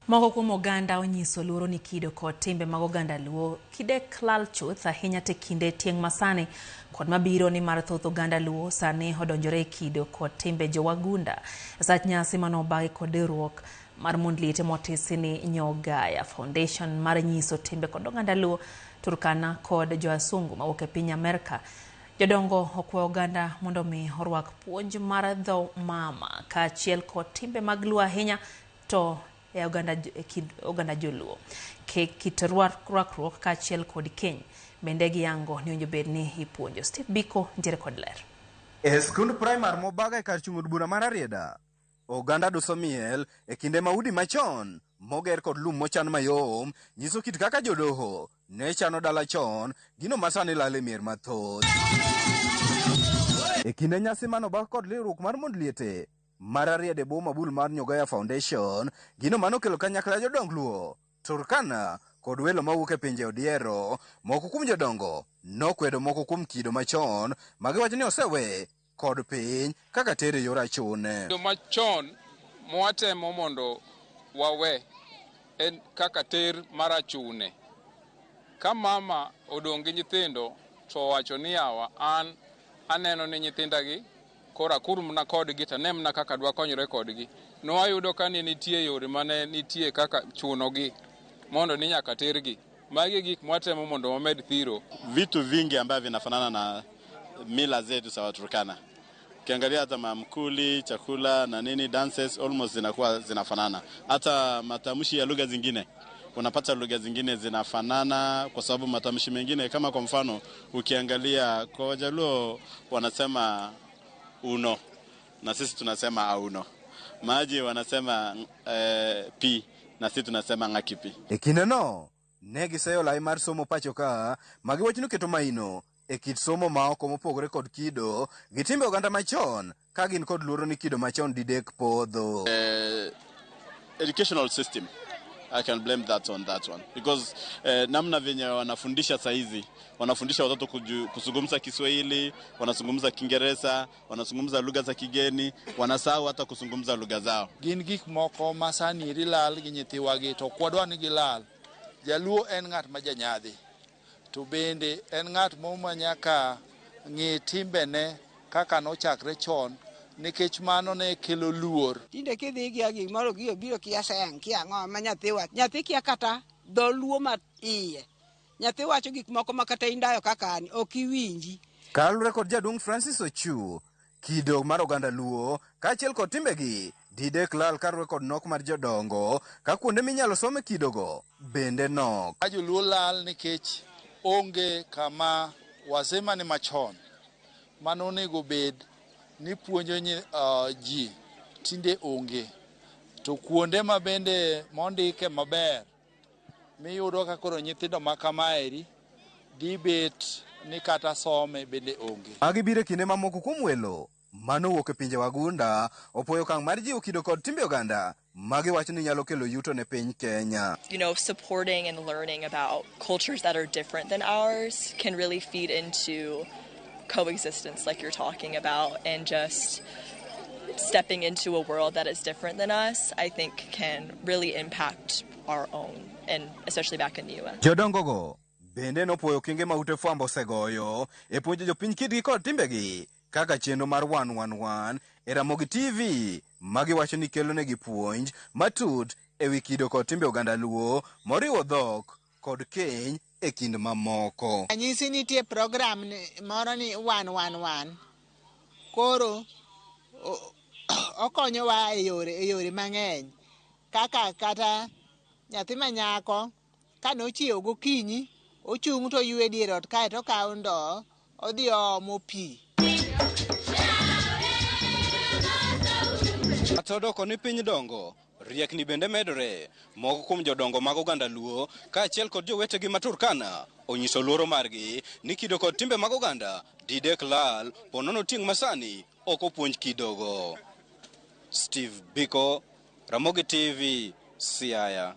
Moko kuom oganda onyiso luoro ni kido kod timbe mag oganda Luo kidek lal chuth ahinya te kinde tieng' masani kod mabiro ni mar thoth oganda Luo sani odonjore e kido kod timbe jowagunda. Sach nyasi manobagi kod riwruok mar mond liete motisi ni Nyogaya Foundation mar nyiso timbe kod oganda Luo, Turkana kod joasungu mawuok e piny Amerka. Jodongo okwayo oganda mondo mi orwak puonj mar dho mama kaachiel kod timbe mag Luo ahinya to e oganda joluo. Kit rwakruok kaachiel kod keny bende giyango ni owinjo bed ni ipuonjo. Steve Biko ntiere kod ler. E skund primar mobaga e kar chung' od bura mar Arieda, oganda duso miel e kinde ma udi machon moger kod lum mochan mayom nyiso kit kaka jodoho ne chano dala chon, gino masani lal e mier mathoth. E kinde nyasi manobag kod riwruok mar mond liete mar Arieda e boma bul mar Nyogaya Foundation, gino manokelo kanyakla jodong Luo, Turkana kod welo mawuok e pinje odiero. Moko kuom jodongo nokwedo moko kuom kido machon magiwacho ni osewe kod piny kaka tere yor achune. Kido machon mwatemo mondo wawe en kaka ter mar achune. Ka mama odong' gi nyithindo to wacho ni yawa an aneno ni nyithindagi kora kurumna kodgi to anemna kaka dwa konyore kodgi. Nwayudo ka ni nitie yore mane nitie kaka chunogi mondo ni nyaka tergi. Magi gik mwatemo mondo wamed thiro. Vitu vingi ambavyo vinafanana na mila zetu za Waturkana. Ukiangalia hata mamkuli, chakula na nini, dances almost zinafanana. Hata matamshi ya lugha zingine. Unapata lugha zingine zinafanana kwa sababu matamshi mengine kama kwa mfano ukiangalia kwa Wajaluo wanasema uno na sisi tunasema auno. Maji wanasema pi na sisi tunasema ngakipi. E kinde no ne giseyo lai mar somo pacho ka magiwacho ni keto maino e kit somo ma oko mopogore kod kido gi timbe oganda machon ka gin kod luoro ni kido machon didek podho. Educational system, I can blame that on that one because namna venye wanafundisha saizi, wanafundisha watoto kuzungumza Kiswahili, wanazungumza Kiingereza, wanazungumza lugha za kigeni, wanasahau hata kuzungumza lugha zao. Gin gik moko masani rilal gi nyithiwagi to kwadwa ni gilal. Jaluo en ng'at ma janyadhi. To bende en ng'at ma nyaka ng'e timbene kaka nochakre chon nikech mano ne kelo luor. Tinde kidhi gi gimoro biro kiaseng kia ng'o ma nyathi kia kata dho Luo ma iye. Nyathi wacho gik moko ma kata indayo kaka ani ok iwinji. Kalure kod jaduong' Francis Ochu, kido mar oganda Luo kaachiel kod timbegi didek lal karwe kod nok mar jodongo ka kuonde minyalo some kidogo bende nok. Joluo lal nikech onge kama wasema ni machon mano onego bed ni puonjo ji tinde onge. To kuonde ma bende mondike maber miyudo ka koro nyithindo makamaeri dibet ni kata some bende onge. Agibire kinde mamoko kuom welo manowuok e pinje wagunda opoyo kang' mar jiwo kido kod timbe oganda magiwacho ni nyalo kelo yuto ne piny Kenya. Supporting and learning about cultures that are different than ours can really feed into coexistence like you're talking about, and just stepping into a world that is different than us, I think can really impact our own, and especially back in the US. Jodongogo bende nopuoyo kinge ma ute fwambo segoyo e puonjo jopiny kitgi kod timbegi kaka chenro mar 111 e Ramogi TV magiwacho ni kelo negi puonj matut e wi kido kod timbe oganda Luo moriwo dhok kod keny e kind mamoko. Anyisi nitie program moro ni 111. Koro okonyowa e yore mang'eny kaka kata nyathi manyako ka nochiewo gokinyi ochung' to ywe dier ot kae to kawo ndo odhi omo pi. Atodoko ni piny dongo riekni bende medore. Moko kuom jodongo mag oganda Luo kaachiel kod jowetegi ma Turkana onyiso luoro margi ni kido kod timbe mag oganda didek lal ponono ting' masani ok opuonj kidogo. Steve Biko, Ramogi TV, Siaya.